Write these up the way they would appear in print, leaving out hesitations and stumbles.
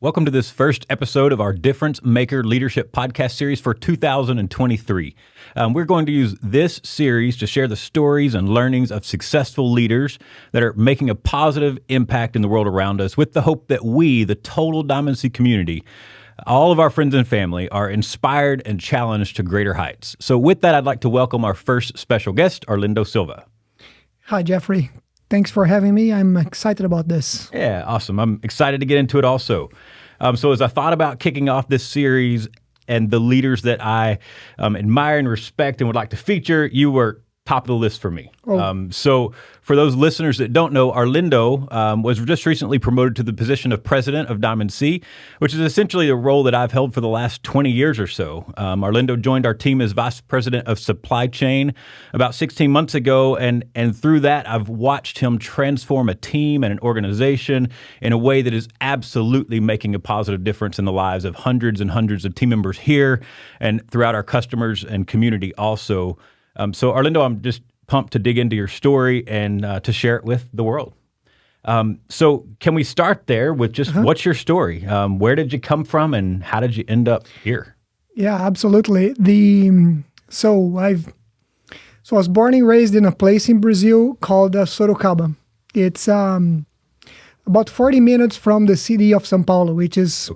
Welcome to this first episode of our Difference Maker Leadership Podcast series for 2023. We're going to use this series to share the stories and learnings of successful leaders that are making a positive impact in the world around us, with the hope that we, the total Diamond C community, all of our friends and family, are inspired and challenged to greater heights. So with that, I'd like to welcome our first special guest, Arlindo Silva. Hi, Jeffrey. Thanks for having me. I'm excited about this. Yeah, awesome. I'm excited to get into it also. So as I thought about kicking off this series and the leaders that I admire and respect and would like to feature, you were top of the list for me. So for those listeners that don't know, Arlindo was just recently promoted to the position of president of Diamond C, which is essentially a role that I've held for the last 20 years or so. Arlindo joined our team as vice president of supply chain about 16 months ago, and through that, I've watched him transform a team and an organization in a way that is absolutely making a positive difference in the lives of hundreds and hundreds of team members here and throughout our customers and community also. So Arlindo, I'm just pumped to dig into your story and to share it with the world. So can we start there with just what's your story? Where did you come from and how did you end up here? Yeah, absolutely. So I was born and raised in a place in Brazil called Sorocaba. It's about 40 minutes from the city of São Paulo, which is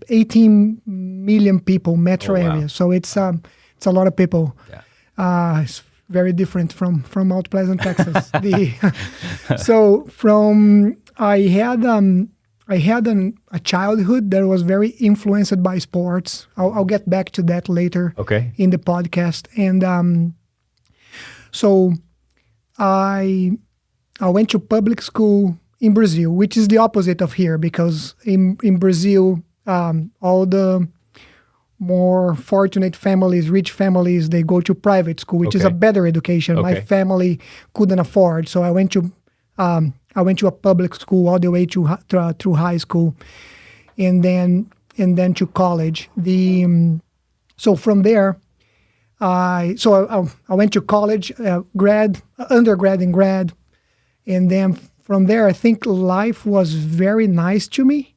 18 million people metro area. So it's a lot of people. Yeah. It's very different from Mount Pleasant, Texas. I had a childhood that was very influenced by sports. I'll get back to that later in the podcast. And so I went to public school in Brazil, which is the opposite of here, because in Brazil, all the more fortunate families, rich families, they go to private school, which is a better education. My family couldn't afford, so I went to a public school all the way through high school, and then to college. So from there, I went to college, undergrad and grad, and then from there, I think life was very nice to me.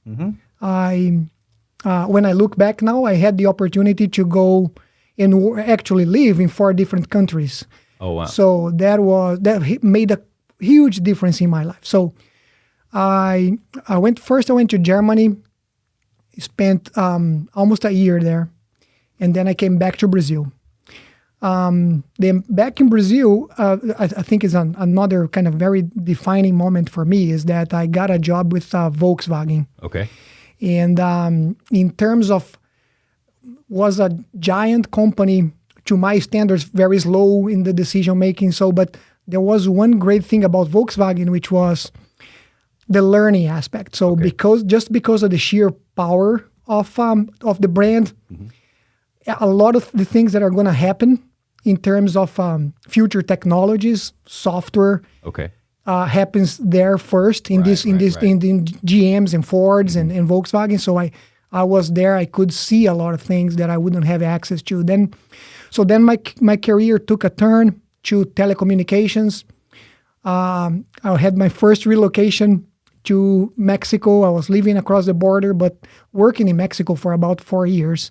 When I look back now, I had the opportunity to go and actually live in 4 different countries. Oh, wow. So that made a huge difference in my life. So I went to Germany, spent almost a year there, and then I came back to Brazil. Then back in Brazil, I think is another kind of very defining moment for me is that I got a job with Volkswagen. Okay. And in terms of, was a giant company to my standards, very slow in the decision making. But there was one great thing about Volkswagen, which was the learning aspect. So because of the sheer power of the brand, a lot of the things that are going to happen in terms of future technologies, software. Happens there first in GMs and Fords and Volkswagen. So I was there. I could see a lot of things that I wouldn't have access to. Then my career took a turn to telecommunications. I had my first relocation to Mexico. I was living across the border, but working in Mexico for about 4 years.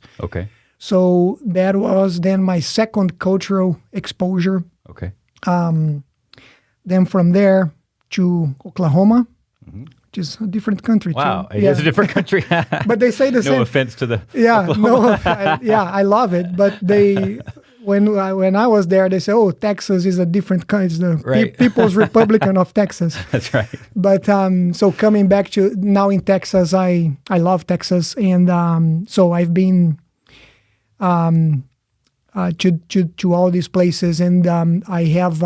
So that was then my second cultural exposure. Then from there to Oklahoma, which is a different country. Wow, it is a different country. But they say the same. No offense to the Oklahoma. I love it. But when I was there, they say, "Oh, Texas is a different country. It's the People's Republican of Texas." That's right. But so coming back to now in Texas, I love Texas, and so I've been to all these places, and I have.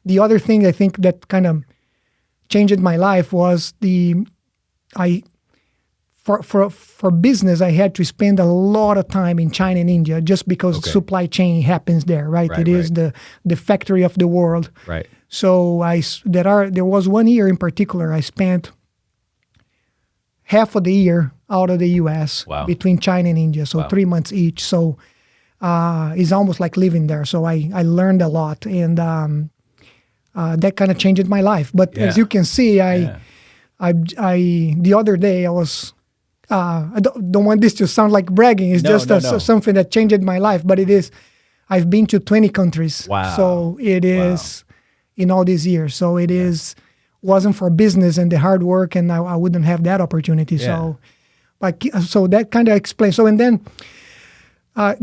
The other thing I think that kind of changed my life was for business, I had to spend a lot of time in China and India just because supply chain happens there, right? It is the factory of the world. Right. So there was 1 year in particular I spent half of the year out of the U.S. between China and India, so 3 months each. So it's almost like living there. So I learned a lot, and that kind of changed my life. But as you can see, the other day I was I don't want this to sound like bragging. It's just something that changed my life, but it is. I've been to 20 countries. Wow. So it is in all these years. So it is, wasn't for business and the hard work, and I wouldn't have that opportunity. Yeah. So that kind of explains. So, and then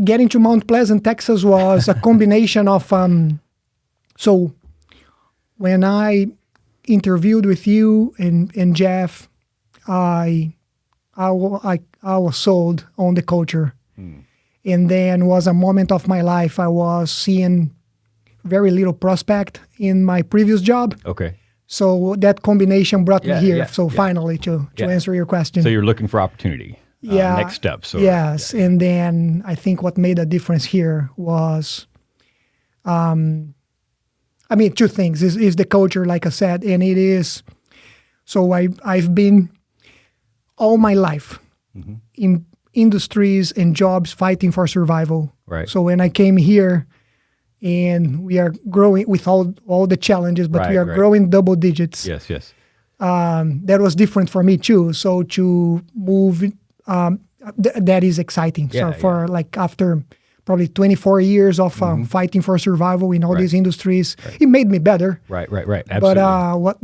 getting to Mount Pleasant, Texas was a combination of, so when I interviewed with you and Jeff, I was sold on the culture. And then was a moment of my life. I was seeing very little prospect in my previous job. Okay. So that combination brought me here. Finally, to answer your question. So you're looking for opportunity. Next steps. Yes. And then I think what made a difference here was, two things. Is the culture, like I said, and it is, so I've been all my life in industries and jobs fighting for survival. Right. So when I came here, and we are growing with all the challenges, but we are growing double digits. Yes. That was different for me too. So to move, that is exciting. Like after probably 24 years of fighting for survival in all these industries, it made me better. Right. Absolutely. But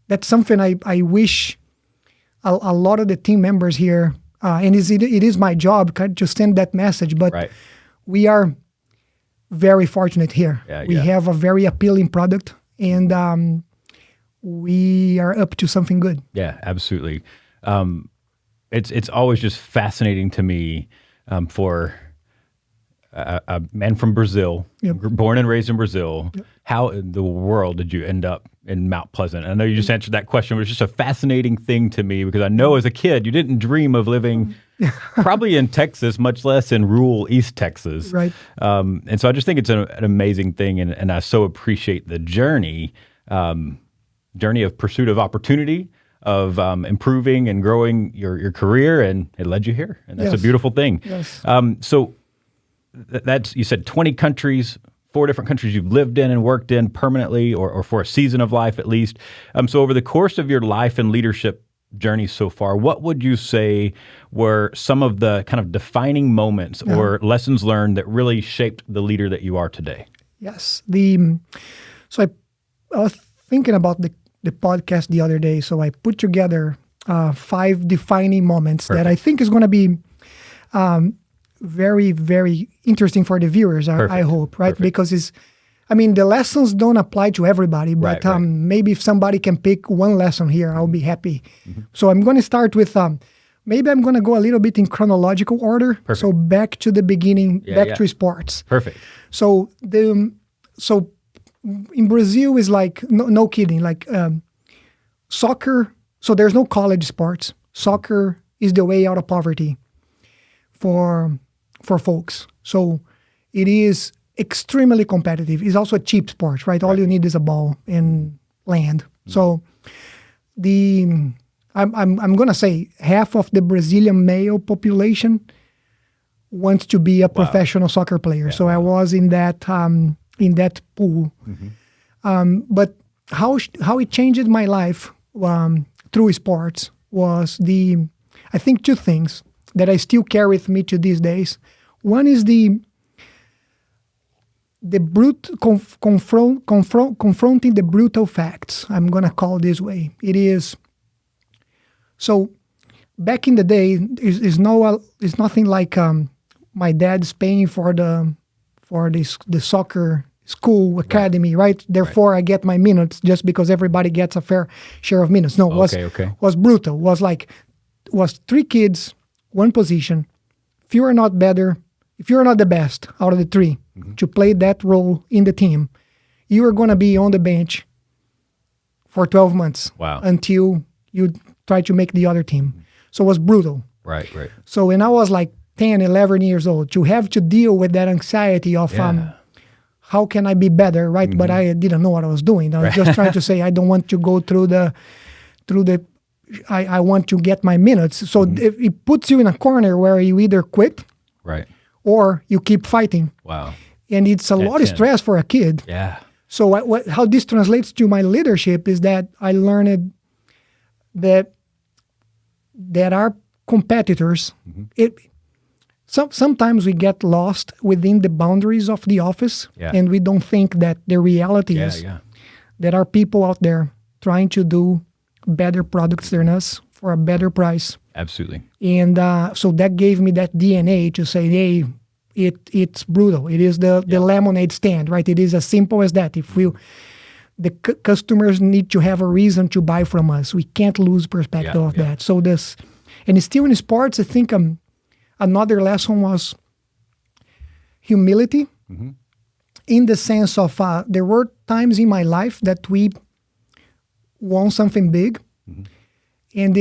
that's something I wish a lot of the team members here, and it is my job to send that message, but we are very fortunate here. We have a very appealing product, and we are up to something good. Yeah, absolutely. It's always just fascinating to me for a man from Brazil, born and raised in Brazil. How in the world did you end up in Mount Pleasant? I know you just answered that question, but it's just a fascinating thing to me because I know as a kid you didn't dream of living probably in Texas, much less in rural East Texas. Right. And so I just think it's an amazing thing, and I so appreciate the journey of pursuit of opportunity, of improving and growing your career, and it led you here, and that's a beautiful thing. Yes. So that's, you said 20 countries, 4 different countries you've lived in and worked in permanently, or for a season of life at least. So over the course of your life and leadership journey so far, what would you say were some of the kind of defining moments or lessons learned that really shaped the leader that you are today? Yes. So I was thinking about the podcast the other day. So I put together 5 defining moments that I think is going to be very, very interesting for the viewers, I hope, right? Perfect. Because the lessons don't apply to everybody, but maybe if somebody can pick one lesson here, I'll be happy. So I'm going to start with, maybe I'm going to go a little bit in chronological order. Perfect. So back to the beginning, to sports. Perfect. So in Brazil is like, no kidding, like soccer. So there's no college sports. Soccer is the way out of poverty for folks. So it is extremely competitive. It's also a cheap sport, right? All you need is a ball and land. So I'm gonna say half of the Brazilian male population wants to be a professional soccer player. So I was in that pool. But how it changed my life through sports was I think 2 things that I still carry with me to these days. One is the confronting the brutal facts. I'm gonna call it this way. It is so. Back in the day, is nothing like my dad's paying for the soccer school academy, right? Therefore, I get my minutes just because everybody gets a fair share of minutes. No, it was brutal. Was 3 kids, 1 position. If you are not the best out of the 3 to play that role in the team, you are going to be on the bench for 12 months until you try to make the other team. So it was brutal. Right. So when I was like 10, 11 years old, to have to deal with that anxiety of how can I be better, right? But I didn't know what I was doing. I was just trying to say, I don't want to go through I want to get my minutes. So it puts you in a corner where you either quit or you keep fighting. Wow. And it's a lot of stress for a kid. Yeah. So how this translates to my leadership is that I learned that that our competitors, sometimes we get lost within the boundaries of the office, and we don't think that the reality is there are people out there trying to do better products than us for a better price. Absolutely. And so that gave me that DNA to say, hey, it's brutal. It is the lemonade stand, right? It is as simple as that. If the customers need to have a reason to buy from us. We can't lose perspective of that. So and still in sports, I think another lesson was humility, in the sense of there were times in my life that we won something big, and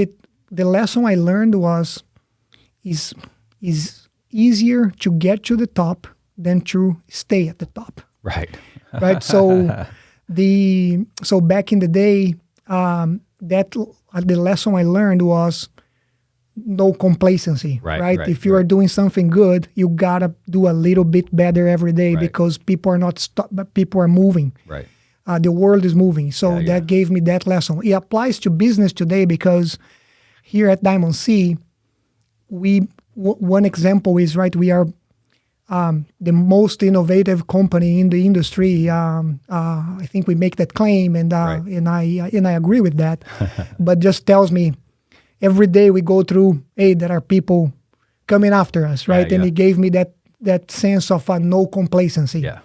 the lesson I learned was is easier to get to the top than to stay at the top. Right. Right. So so back in the day, the lesson I learned was no complacency. Right. If you are doing something good, you gotta do a little bit better every day because people are not people are moving. Right. The world is moving. So that gave me that lesson. It applies to business today because here at Diamond C, one example is, we are the most innovative company in the industry. I think we make that claim, and I agree with that. But just tells me every day we go through, hey, there are people coming after us, right? And it gave me that sense of no complacency. Yeah.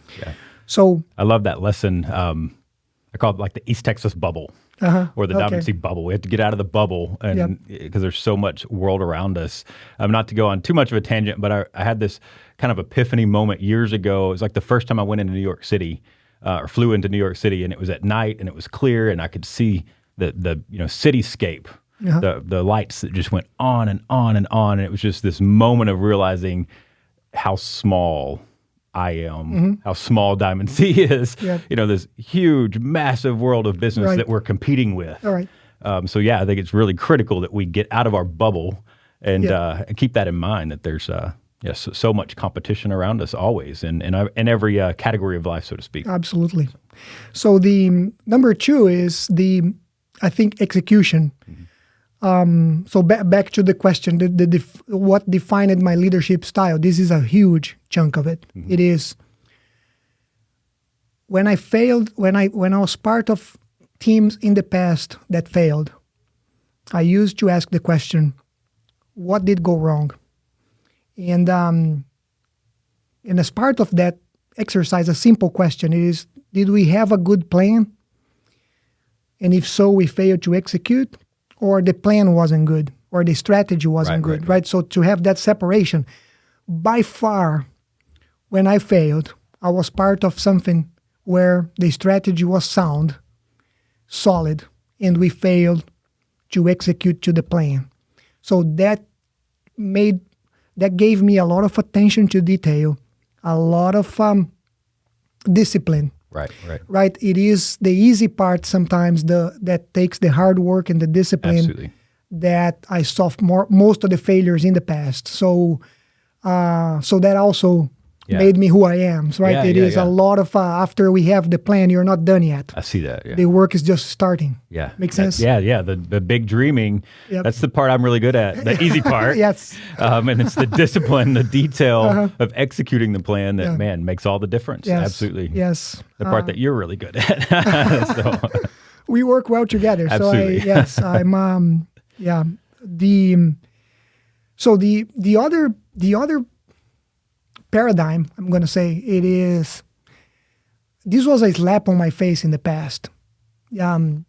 So I love that lesson. I call it like the East Texas bubble, or the Diamond C bubble. We have to get out of the bubble, and because there's so much world around us. Not to go on too much of a tangent, but I had this kind of epiphany moment years ago. It was like the first time I went into New York City, or flew into New York City, and it was at night, and it was clear, and I could see the cityscape, the lights that just went on and on and on, and it was just this moment of realizing how small I am, how small Diamond C is, this huge, massive world of business that we're competing with. All right. So I think it's really critical that we get out of our bubble and keep that in mind, that there's so much competition around us always in every category of life, so to speak. Absolutely. So the number 2 is I think execution. So back to the question, what defined my leadership style? This is a huge chunk of it. It is when I failed, when I was part of teams in the past that failed, I used to ask the question, what did go wrong? And as part of that exercise, a simple question is, did we have a good plan? And if so, we failed to execute, or the plan wasn't good, or the strategy wasn't good, right? So to have that separation, by far, when I failed, I was part of something where the strategy was sound, solid, and we failed to execute to the plan. So that gave me a lot of attention to detail, a lot of discipline. Right. It is the easy part sometimes that takes the hard work and the discipline that I saw most of the failures in the past. So that also made me who I am, right? It is a lot of, after we have the plan, you're not done yet. I see that, The work is just starting. Makes sense? The big dreaming, that's the part I'm really good at, the easy part. Yes. And it's the discipline, the detail of executing the plan that, makes all the difference. Yes. Absolutely. Yes. The part that you're really good at. We work well together. Absolutely. So I'm, the other paradigm, I'm going to say, this was a slap on my face in the past. I'm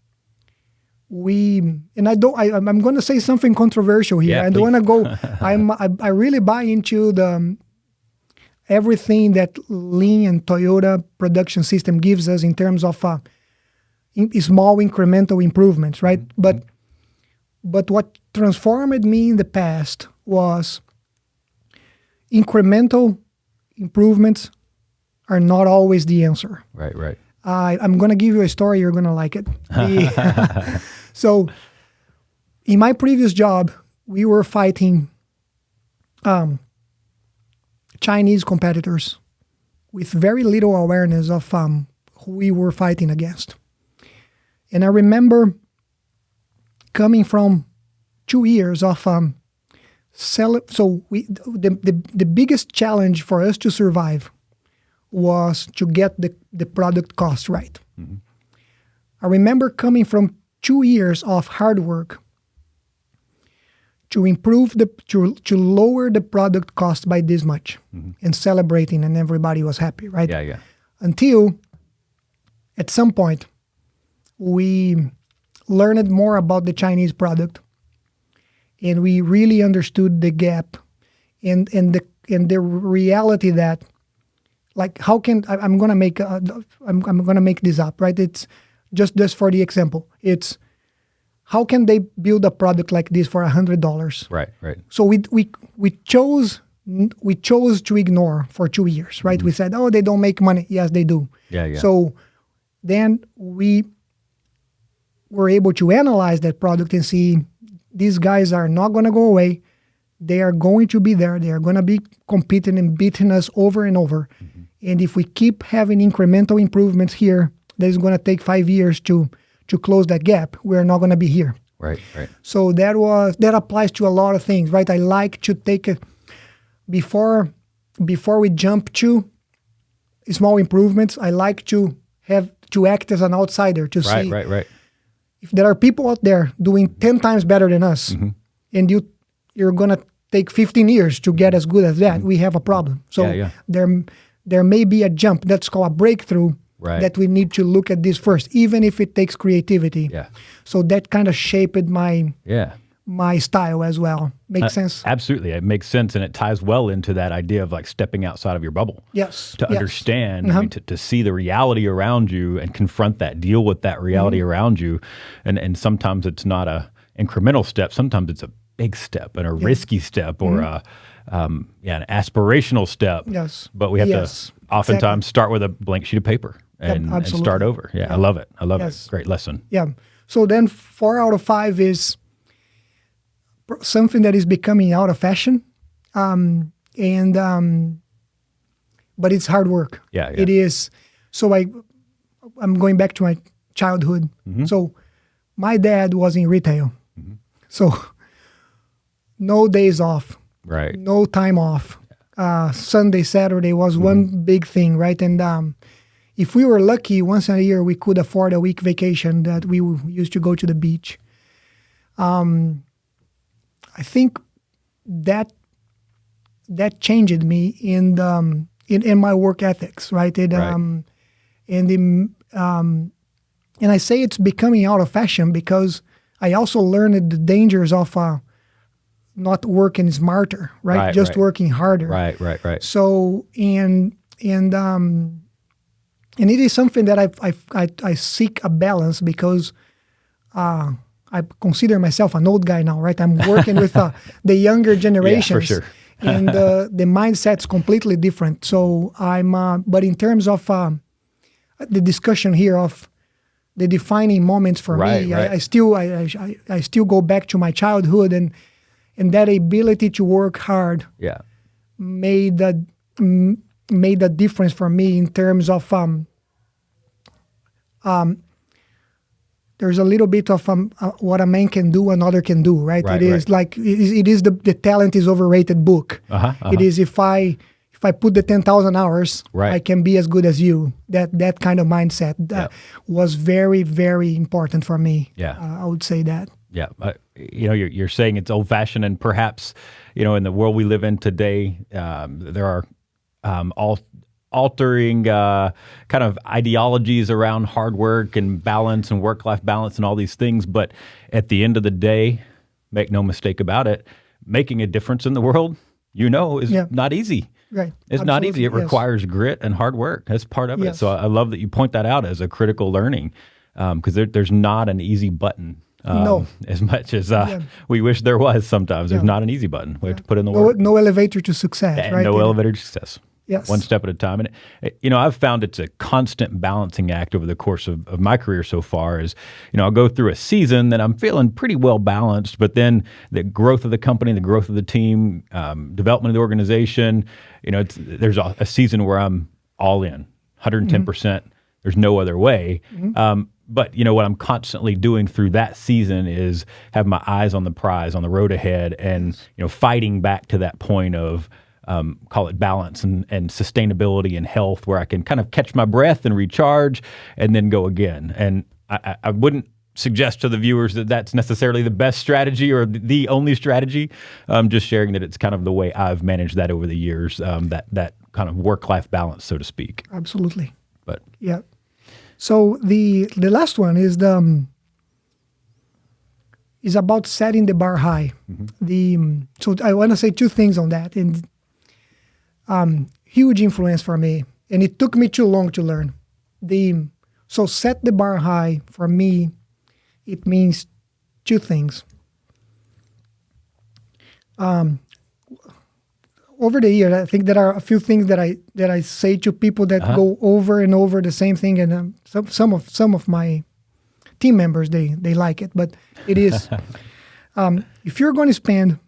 going to say something controversial here. I don't want to go, I really buy into everything that Lean and Toyota production system gives us in terms of small incremental improvements, right? But what transformed me in the past was incremental improvements are not always the answer. Right. I'm going to give you a story. You're going to like it. So in my previous job, we were fighting Chinese competitors with very little awareness of who we were fighting against. And I remember coming from 2 years of the biggest challenge for us to survive was to get the product cost right. Mm-hmm. I remember coming from 2 years of hard work to improve to lower the product cost by this much, mm-hmm. and celebrating, and everybody was happy, right? Yeah. Until at some point we learned more about the Chinese product, and we really understood the gap and the reality that, like, how can I'm gonna make this up, right? It's just for the example. It's how can they build a product like this for $100? Right. So we chose to ignore for 2 years, right? Mm-hmm. We said, oh, they don't make money. Yes, they do. Yeah. So then we were able to analyze that product and see these guys are not going to go away. They are going to be there. They are going to be competing and beating us over and over. Mm-hmm. And if we keep having incremental improvements here, that is going to take 5 years to close that gap. We're not going to be here. Right. So that applies to a lot of things, right? I like to take it before we jump to small improvements. I like to act as an outsider to see right. If there are people out there doing 10 times better than us, mm-hmm. and you're going to take 15 years to get as good as that, mm-hmm. we have a problem. So there may be a jump. That's called a breakthrough. Right. That we need to look at this first, even if it takes creativity. Yeah. So that kind of shaped my style as well. Makes sense? Absolutely. It makes sense, and it ties well into that idea of like stepping outside of your bubble. Yes. To understand, uh-huh. To see the reality around you and confront that, deal with that reality mm-hmm. around you. And sometimes it's not a incremental step. Sometimes it's a big step and a risky step, or mm-hmm. An aspirational step. Yes. But we have to oftentimes start with a blank sheet of paper. And start over. Yeah, I love it. It. Great lesson. Yeah. So then 4 out of 5 is something that is becoming out of fashion, but it's hard work. Yeah. It is. So I'm going back to my childhood. Mm-hmm. So my dad was in retail. Mm-hmm. So no days off. Right. No time off. Sunday, Saturday was mm-hmm. one big thing, right? And if we were lucky, once a year we could afford a week vacation that we used to go to the beach. I think that changed me in my work ethics, right? And I say it's becoming out of fashion because I also learned the dangers of not working smarter, right? Just working harder. Right. So and it is something that I seek a balance because I consider myself an old guy now, right? I'm working with the younger generations. Yeah, for sure. And the mindset's completely different. So but in terms of the discussion here of the defining moments for me, I still go back to my childhood, and that ability to work hard made a difference for me in terms of there's a little bit of what a man can do, another can do, right? It is like it is the talent is overrated book. It is if I put the 10,000 hours, I can be as good as you. That kind of mindset was very, very important for me. Yeah, I would say that. Yeah, you're saying it's old-fashioned, and perhaps in the world we live in today, there are altering kind of ideologies around hard work and balance and work-life balance and all these things. But at the end of the day, make no mistake about it, making a difference in the world, is not easy. Right. It's not easy. It requires grit and hard work. That's part of it. So I love that you point that out as a critical learning, because there's not an easy button. No. As much as we wish there was sometimes. There's not an easy button. We have to put in the work. No elevator to success, and right? No elevator to success. Yes. One step at a time. And, I've found it's a constant balancing act over the course of my career so far is, I'll go through a season that I'm feeling pretty well balanced, but then the growth of the company, the growth of the team, development of the organization, there's a season where I'm all in, 110%. Mm-hmm. There's no other way. Mm-hmm. But what I'm constantly doing through that season is have my eyes on the prize, on the road ahead, and fighting back to that point of call it balance and sustainability and health, where I can kind of catch my breath and recharge, and then go again. And I wouldn't suggest to the viewers that that's necessarily the best strategy or the only strategy. Just sharing that it's kind of the way I've managed that over the years. That kind of work-life balance, so to speak. Absolutely. But yeah. So the last one is about setting the bar high. So I want to say two things on that, and huge influence for me, and it took me too long to learn. So set the bar high for me, it means two things. Over the years, I think there are a few things that I say to people that go over and over the same thing, and some of my team members they like it, but it is if you're going to spend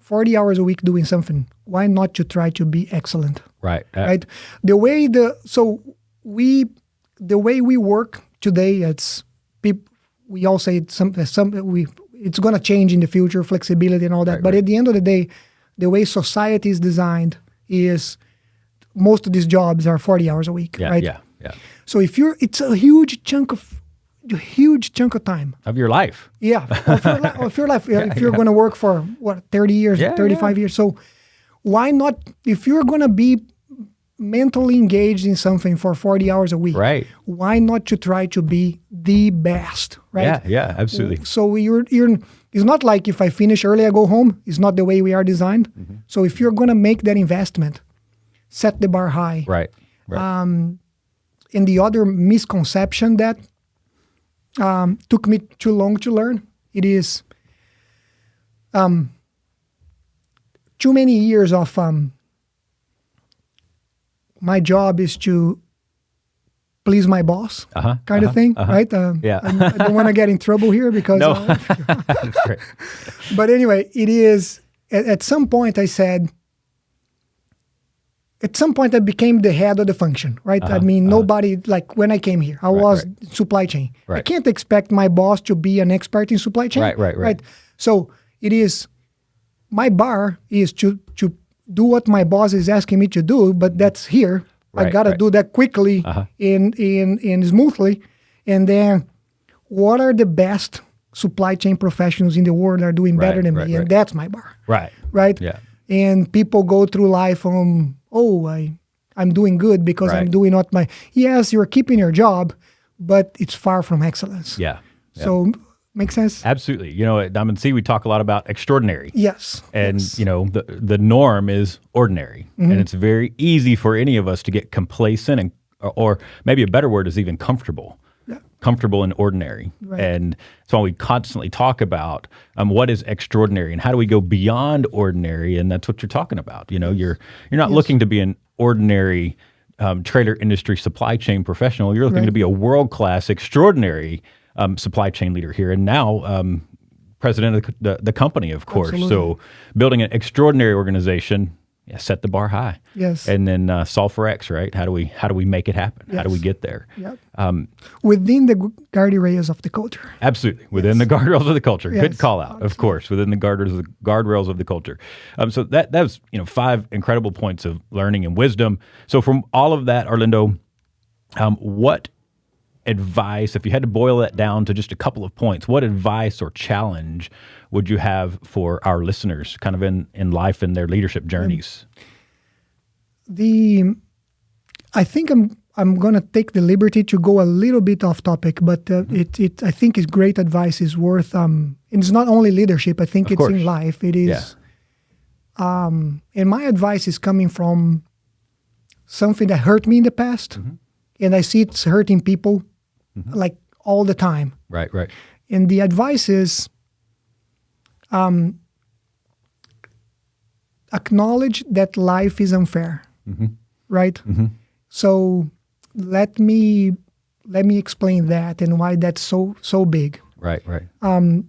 40 hours a week doing something, why not to try to be excellent? Right. Right. The way we work today, we all say it's going to change in the future, flexibility and all that. But at the end of the day, the way society is designed is most of these jobs are 40 hours a week, right? Yeah. So it's a huge chunk of time of your life. Yeah, of your life. If you're going to work for 30 years, 35 years. So why not, if you're going to be mentally engaged in something for 40 hours a week, right? Why not to try to be the best, right? Yeah, absolutely. So it's not like if I finish early, I go home. It's not the way we are designed. So if you're going to make that investment, set the bar high. Right. And the other misconception that took me too long to learn, it is too many years of my job is to please my boss kind of thing, right? I don't want to get in trouble here because... No, that's great. But anyway, it is, at some point I became the head of the function, right? I mean, nobody, like when I came here, I was supply chain. I can't expect my boss to be an expert in supply chain. Right. So it is, my bar is to do what my boss is asking me to do, but that's here. I got to do that quickly and smoothly. And then what are the best supply chain professionals in the world are doing better than me? And that's my bar. Right? Yeah. And people go through life on, I'm doing good because I'm doing what yes, you're keeping your job, but it's far from excellence. Yeah. So, make sense? Absolutely. At Diamond C, we talk a lot about extraordinary. Yes. And, the norm is ordinary. And it's very easy for any of us to get complacent or maybe a better word is even comfortable. Comfortable and ordinary. And that's why we constantly talk about what is extraordinary and how do we go beyond ordinary, and that's what you're talking about. You're not looking to be an ordinary trailer industry supply chain professional. You're looking to be a world-class, extraordinary supply chain leader here, and now president of the company, of course. Absolutely. So building an extraordinary organization, set the bar high. Yes. And then solve for X, right? How do we make it happen? Yes. How do we get there? Yep. Within the guardrails of the culture. Absolutely. Within the guardrails of the culture. Yes. Good call out, of course, within the guardrails of the culture. So that was 5 incredible points of learning and wisdom. So from all of that, Arlindo, what advice, if you had to boil that down to just a couple of points, what advice or challenge would you have for our listeners kind of in life and their leadership journeys? I think I'm going to take the liberty to go a little bit off topic, but I think it's great advice is worth, and it's not only leadership, I think it's in life. It is, and my advice is coming from something that hurt me in the past, and I see it's hurting people like all the time. Right. And the advice is acknowledge that life is unfair, right? So let me explain that and why that's so big. Right. I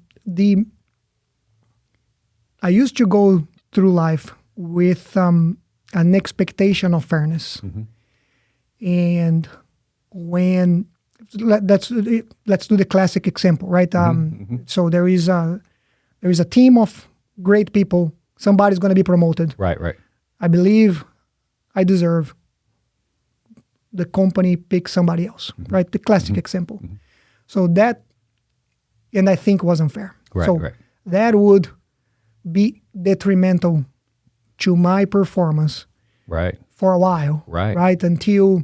used to go through life with an expectation of fairness, and when let's do the classic example, right? So there is a team of great people. Somebody's going to be promoted. Right. I believe I deserve. The company picks somebody else, right? The classic example. So that, and I think was unfair. Right. That would be detrimental to my performance. Right. For a while. Right. Until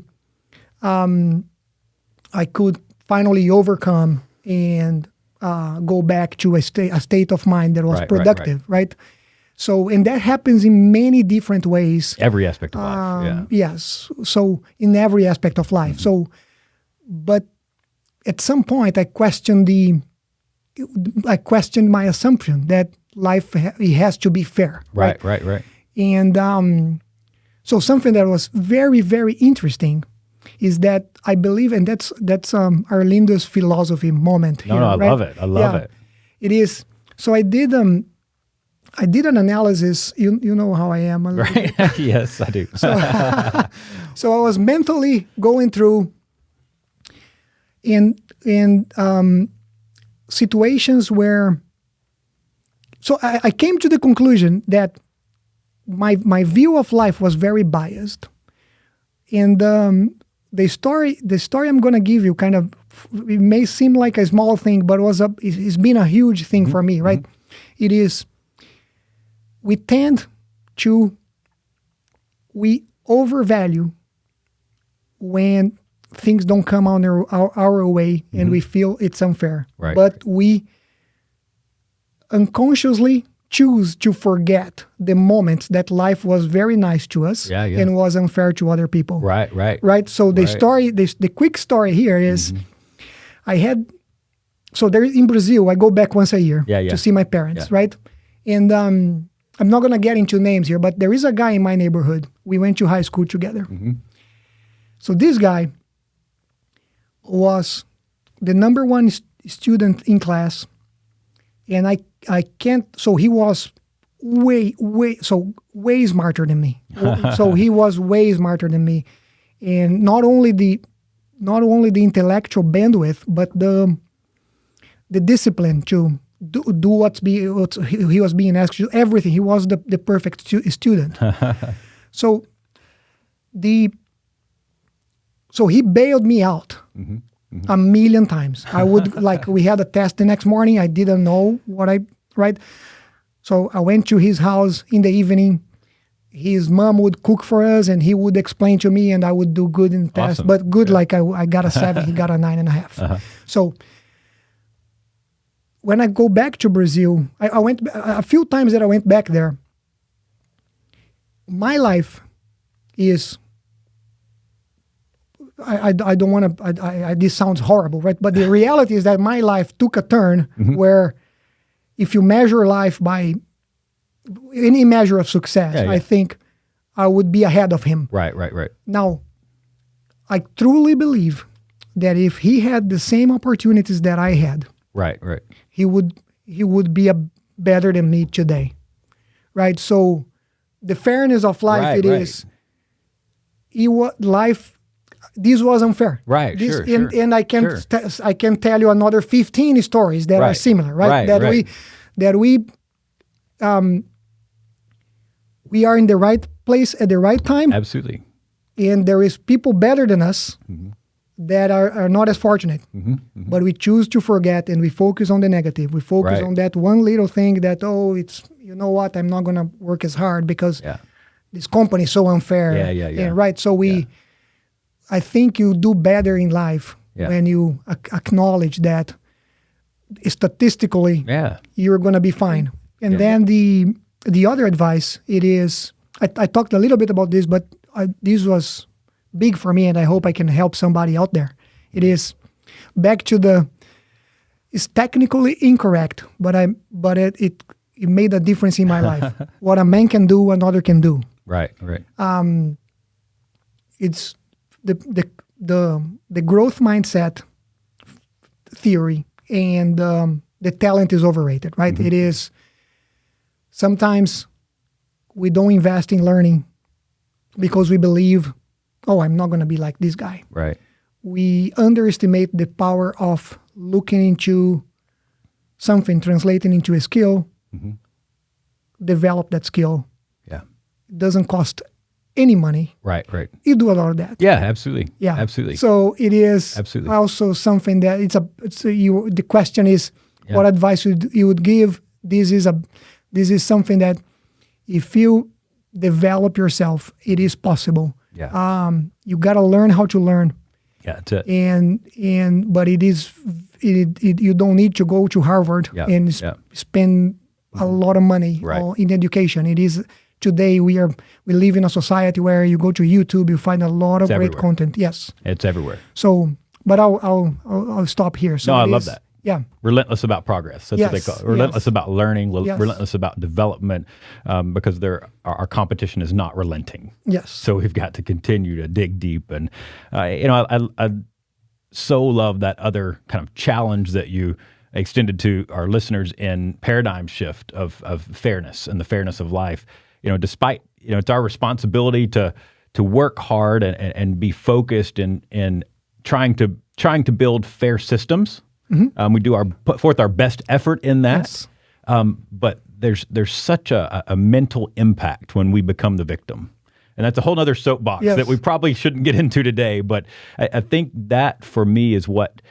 I could finally overcome and go back to a state of mind that was productive, right? So, and that happens in many different ways. Every aspect of life, Yes. So, in every aspect of life. So, but at some point, I questioned my assumption that life it has to be fair. Right. And so, something that was very, very interesting is that I believe, and that's Arlindo's philosophy moment here. I right? love it. I love it. It is. So I did an analysis. You know how I am. Right. Yes, I do. So I was mentally going through in situations where. So I came to the conclusion that my view of life was very biased, and the story I'm going to give you it may seem like a small thing, but it's been a huge thing for me, right? It is. We overvalue when things don't come on our way and we feel it's unfair. Right. But we unconsciously choose to forget the moments that life was very nice to us and was unfair to other people. Right. So the story, the quick story here is there in Brazil, I go back once a year to see my parents, right? And I'm not going to get into names here, but there is a guy in my neighborhood. We went to high school together. So this guy was the number one student in class. And I can't, so he was way smarter than me. So he was way smarter than me. And not only the intellectual bandwidth, but the discipline to do what he was being asked to do, everything. He was the perfect student. So he bailed me out a million times. I would we had a test the next morning. I didn't know right? So I went to his house in the evening. His mom would cook for us and he would explain to me and I would do good in the test, but good, I got a 7, he got a 9.5. So when I go back to Brazil, I went a few times that I went back there. My life is, I don't want to, this sounds horrible, right? But the reality is that my life took a turn where if you measure life by any measure of success, I think I would be ahead of him. Right. Now, I truly believe that if he had the same opportunities that I had, right, he would be better than me today, right? So, the fairness of life is, life. This was unfair, right? This, sure. And I can tell you another 15 stories that are similar, right? We are in the right place at the right time. Absolutely. And there is people better than us that are not as fortunate. But we choose to forget and we focus on the negative. We focus on that one little thing that, it's, you know what, I'm not going to work as hard because this company is so unfair. Yeah. Right. So I think you do better in life when you acknowledge that statistically you're going to be fine. And then the other advice, it is, I talked a little bit about this, but this was big for me and I hope I can help somebody out there. It is back to it's technically incorrect, but it made a difference in my life. What a man can do, another can do. Right. It's the growth mindset theory and the talent is overrated, right? It is, sometimes we don't invest in learning because we believe, I'm not going to be like this guy. Right. we underestimate the power of looking into something, translating into a skill, develop that skill. Yeah. It doesn't cost any money. Right. You do a lot of that. Yeah, absolutely. Yeah. Absolutely. So it is Absolutely. also something that the question is, what advice you would give? This is something that if you develop yourself, it is possible. Yeah. You got to learn how to learn. Yeah, that's it. But you don't need to go to Harvard and spend a lot of money in education. It is today we live in a society where you go to YouTube, you find a lot of great content. Yes, it's everywhere. So, but I'll stop here. So I love that. Yeah, relentless about progress. That's what they call it. Relentless about learning. Relentless about development, because our competition is not relenting. Yes. So we've got to continue to dig deep, and I so love that other kind of challenge that you extended to our listeners in paradigm shift of fairness and the fairness of life. Despite it's our responsibility to work hard and be focused in trying to build fair systems. Mm-hmm. We put forth our best effort in that. Yes. But there's such a mental impact when we become the victim. And that's a whole other soapbox that we probably shouldn't get into today. But I think that for me is what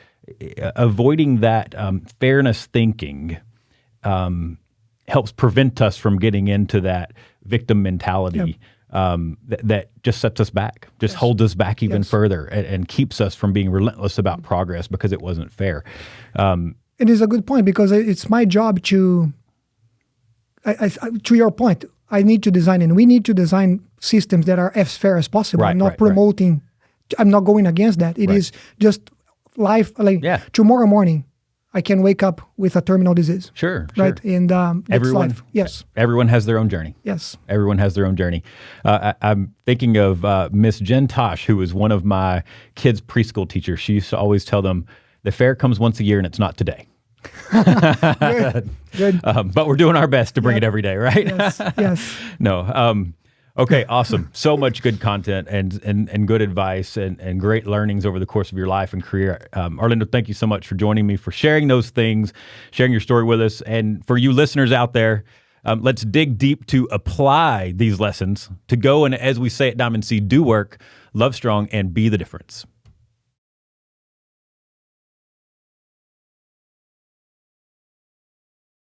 avoiding that fairness thinking helps prevent us from getting into that victim mentality. That just sets us back, holds us back even further, and keeps us from being relentless about progress because it wasn't fair. It is a good point because it's my job to your point, I need to design, and we need to design systems that are as fair as possible. I'm not promoting, I'm not going against that. It is just life. Tomorrow morning, I can wake up with a terminal disease. Sure. Right. And everyone, life. Yes. Everyone has their own journey. Yes. Everyone has their own journey. I'm thinking of Miss Jen Tosh, who was one of my kids' preschool teachers. She used to always tell them, the fair comes once a year and it's not today. Good. But we're doing our best to bring it every day, right? Yes. No. Okay, awesome. So much good content and good advice and great learnings over the course of your life and career. Arlindo, thank you so much for joining me, for sharing those things, sharing your story with us. And for you listeners out there, let's dig deep to apply these lessons to go and, as we say at Diamond C, do work, love strong, and be the difference.